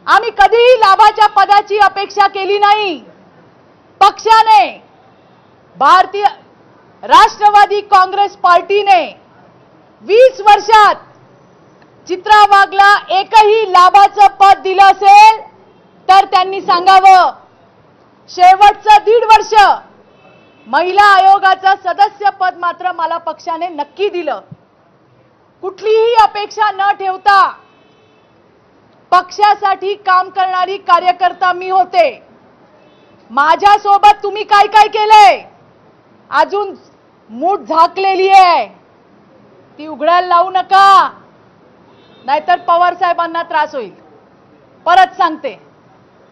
आम्ही कधीही लाभाच्या पदाची अपेक्षा केली नाही। पक्षाने, भारतीय राष्ट्रवादी काँग्रेस पार्टीने 20 वर्षात चित्रा वाघला एकही लाभाचं पद दिलं असेल तर त्यांनी सांगावं। शेवटचं 1.5 वर्ष महिला आयोगाचं सदस्य पद मात्र मला पक्षाने नक्की दिलं। कुठलीही अपेक्षा न ठेवता पक्षासाठी काम करणारी कार्यकर्ता मी होते। माझ्या सोबत तुम्ही काय काय केलंय अजून मूठ झाकलेली आहे, ती उघडायला लावू नका, नाहीतर पवार साहेबांना त्रास होईल। परत सांगते।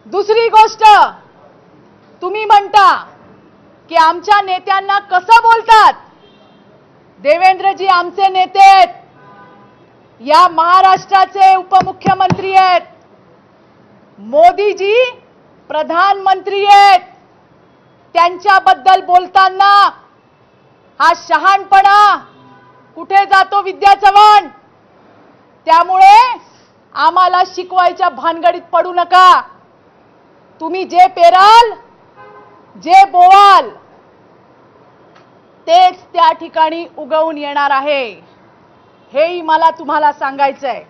दुसरी गोष्ट, तुम्ही म्हणता की आमच्या नेत्यांना कसं बोलतात। देवेंद्रजी आमचे नेते आहेत, या महाराष्ट्राचे उपमुख्यमंत्री आहेत, मोदीजी प्रधानमंत्री आहेत। त्यांच्याबद्दल बोलताना हा शहाणपणा कुठे जातो विद्या चव्हाण? त्यामुळे आम्हाला शिकवायच्या भानगडीत पडू नका। तुम्ही जे पेराल, जे बोवाल तेच त्या ठिकाणी उगवून येणार आहे, हेही मला तुम्हाला सांगायचंय।